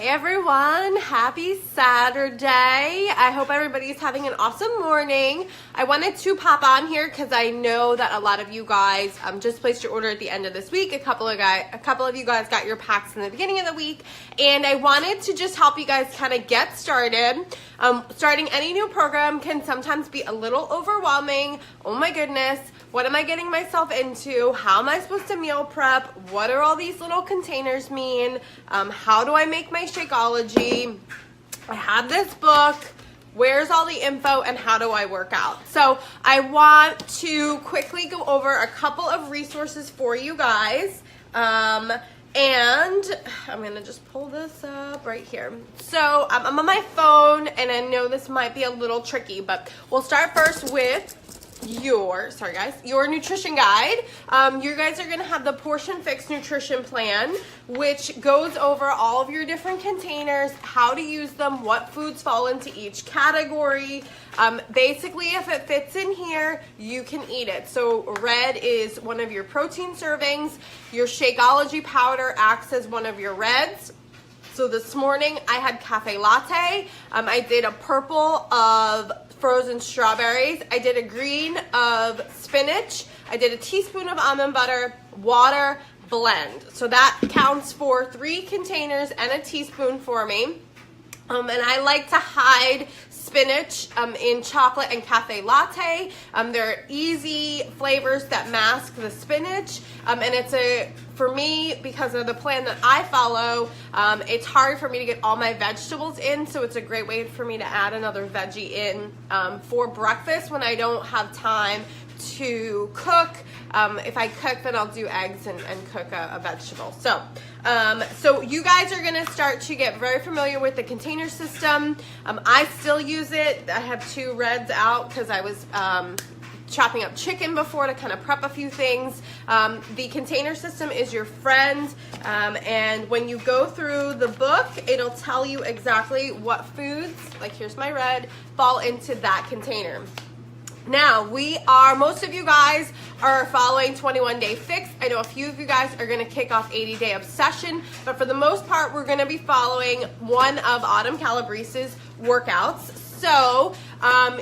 Hey everyone, happy Saturday. I hope everybody's having an awesome morning. I wanted to pop on here because I know that a lot of you guys just placed your order at the end of this week. A couple of you guys got your packs in the beginning of the week, and I wanted to just help you guys kind of get started. Starting any new program can sometimes be a little overwhelming. Oh my goodness, what am I getting myself into? How am I supposed to meal prep? What are all these little containers mean? How do I make my Shakeology? I have this book. Where's all the info and how do I work out? So I want to quickly go over a couple of resources for you guys. And I'm gonna just pull this up right here. So I'm on my phone, and I know this might be a little tricky, but we'll start first with your nutrition guide. You guys are gonna have the Portion Fix nutrition plan, which goes over all of your different containers, how to use them, what foods fall into each category. Basically, if it fits in here, you can eat it. So red is one of your protein servings. Your Shakeology powder acts as one of your reds. So this morning I had cafe latte. I did a purple of frozen strawberries. I did a green of spinach. I did a teaspoon of almond butter, water, blend. So that counts for 3 containers and a teaspoon for me. And I like to hide spinach in chocolate and cafe latte. They're easy flavors that mask the spinach, and for me, because of the plan that I follow, it's hard for me to get all my vegetables in, so it's a great way for me to add another veggie in for breakfast when I don't have time to cook. If I cook, then I'll do eggs and cook a vegetable. So you guys are gonna start to get very familiar with the container system. I still use it. I have 2 reds out because I was chopping up chicken before to kind of prep a few things. The container system is your friend, and when you go through the book, it'll tell you exactly what foods, like here's my red, fall into that container. Now, most of you guys are following 21-Day Fix. I know a few of you guys are gonna kick off 80-Day Obsession, but for the most part, we're gonna be following one of Autumn Calabrese's workouts. So,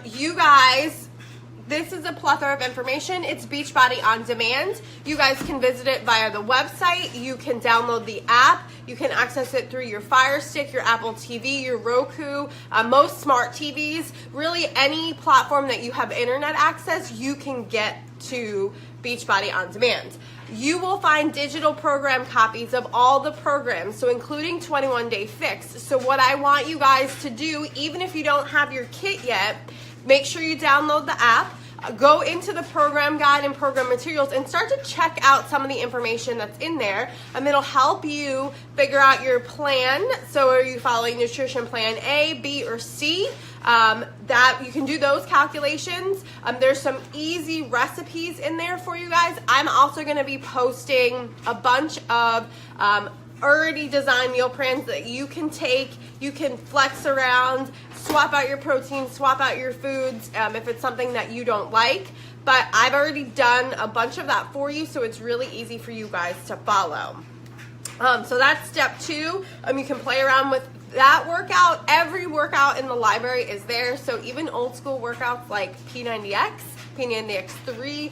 you guys, this is a plethora of information. It's Beachbody On Demand. You guys can visit it via the website. You can download the app. You can access it through your Fire Stick, your Apple TV, your Roku, most smart TVs. Really, any platform that you have internet access, you can get to Beachbody On Demand. You will find digital program copies of all the programs, so including 21-Day Fix. So what I want you guys to do, even if you don't have your kit yet, make sure you download the app, go into the program guide and program materials, and start to check out some of the information that's in there. It'll help you figure out your plan. So are you following nutrition plan A, B, or C? That you can do those calculations. There's some easy recipes in there for you guys. I'm also going to be posting a bunch of already designed meal plans that you can take, you can flex around, swap out your protein, swap out your foods if it's something that you don't like. But I've already done a bunch of that for you, so it's really easy for you guys to follow. So that's step 2. You can play around with that workout. Every workout in the library is there, so even old school workouts like P90X, P90X 3,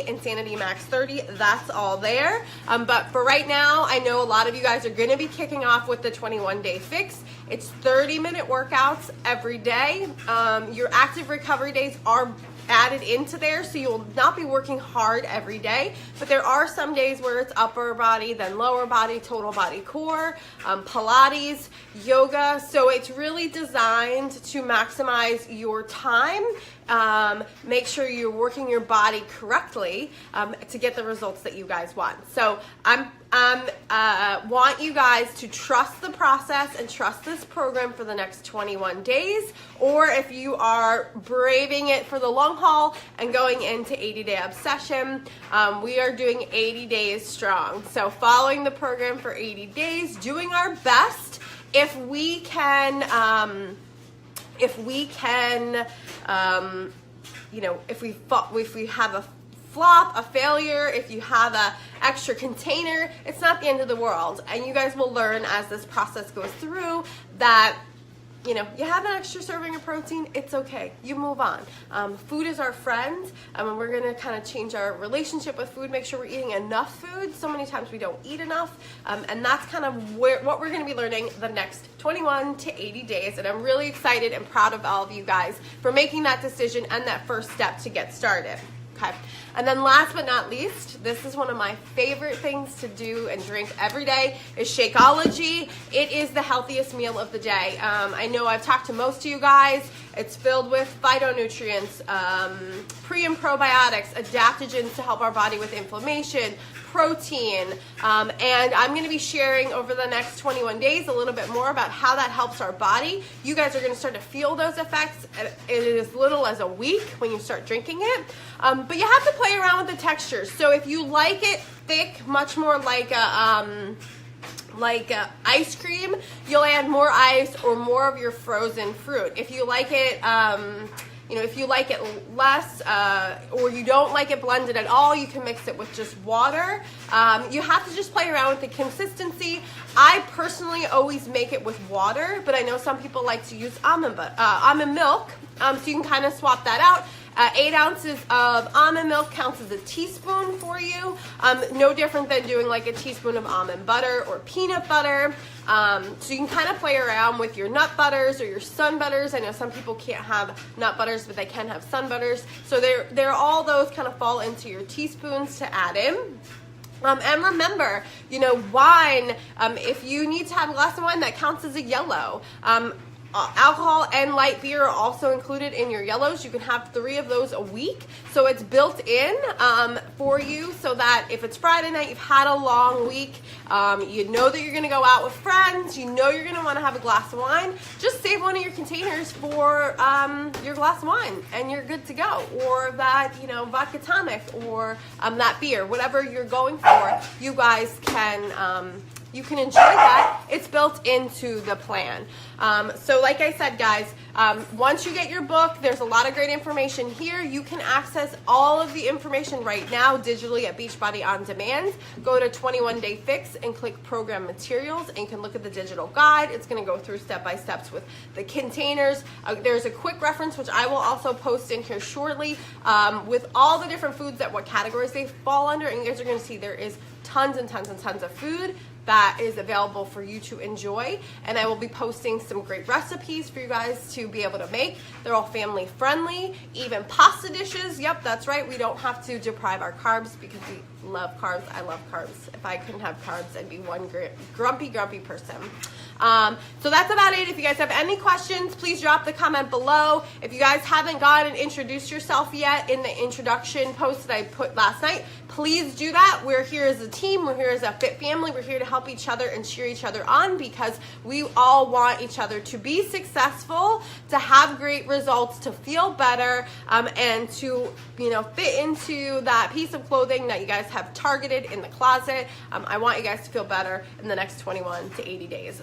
Insanity Max 30, that's all there. But for right now, I know a lot of you guys are gonna be kicking off with the 21-Day Fix. It's 30-minute workouts every day. Your active recovery days are added into there, so you will not be working hard every day, but there are some days where it's upper body, then lower body, total body core, Pilates, yoga. So it's really designed to maximize your time, make sure you're working your body correctly to get the results that you guys want. So want you guys to trust the process and trust this program for the next 21 days, or if you are braving it for the long haul and going into 80-Day Obsession, we are doing 80 days strong. So following the program for 80 days, doing our best. If we can, if we have a flop, a failure, if you have a extra container, it's not the end of the world. And you guys will learn as this process goes through that, you know, you have an extra serving of protein, it's okay. You move on. Food is our friend, and we're going to kind of change our relationship with food, make sure we're eating enough food. So many times we don't eat enough, and that's kind of what we're going to be learning the next 21 to 80 days. And I'm really excited and proud of all of you guys for making that decision and that first step to get started. Okay. And then last but not least, this is one of my favorite things to do and drink every day is Shakeology. It is the healthiest meal of the day. I know I've talked to most of you guys. It's filled with phytonutrients, pre and probiotics, adaptogens to help our body with inflammation, protein, and I'm going to be sharing over the next 21 days a little bit more about how that helps our body. You guys are going to start to feel those effects in as little as a week when you start drinking it, but you have to play around with the textures. So if you like it thick, much more like a ice cream, you'll add more ice or more of your frozen fruit. If you like it, if you like it less or you don't like it blended at all, you can mix it with just water. You have to just play around with the consistency. I personally always make it with water, but I know some people like to use almond milk, so you can kind of swap that out. 8 ounces of almond milk counts as a teaspoon for you. No different than doing like a teaspoon of almond butter or peanut butter. So you can kind of play around with your nut butters or your sun butters. I know some people can't have nut butters, but they can have sun butters. So they're all those kind of fall into your teaspoons to add in. And remember, wine, if you need to have a glass of wine, that counts as a yellow. Alcohol and light beer are also included in your yellows. You can have 3 of those a week. So it's built in for you so that if it's Friday night, you've had a long week, you know that you're going to go out with friends, you know you're going to want to have a glass of wine, just save one of your containers for your glass of wine and you're good to go. Or that, vodka tonic or that beer, whatever you're going for, you guys can you can enjoy that. It's built into the plan. So like I said, guys, once you get your book, there's a lot of great information here. You can access all of the information right now digitally at Beachbody On Demand. Go to 21 Day Fix and click Program Materials, and you can look at the digital guide. It's going to go through step-by-steps with the containers. There's a quick reference, which I will also post in here shortly, with all the different foods what categories they fall under, and you guys are going to see there is tons and tons and tons of food that is available for you to enjoy, and I will be posting some great recipes for you guys to be able to make. They're all family friendly, even pasta dishes. Yep, that's right. We don't have to deprive our carbs because we love carbs. I love carbs. If I couldn't have carbs, I'd be one grumpy person. So that's about it. If you guys have any questions, please drop the comment below. If you guys haven't gone and introduced yourself yet in the introduction post that I put last night, please do that. We're here as a team. We're here as a fit family. We're here to help each other and cheer each other on because we all want each other to be successful, to have great results, to feel better, and to fit into that piece of clothing that you guys have targeted in the closet. I want you guys to feel better in the next 21 to 80 days.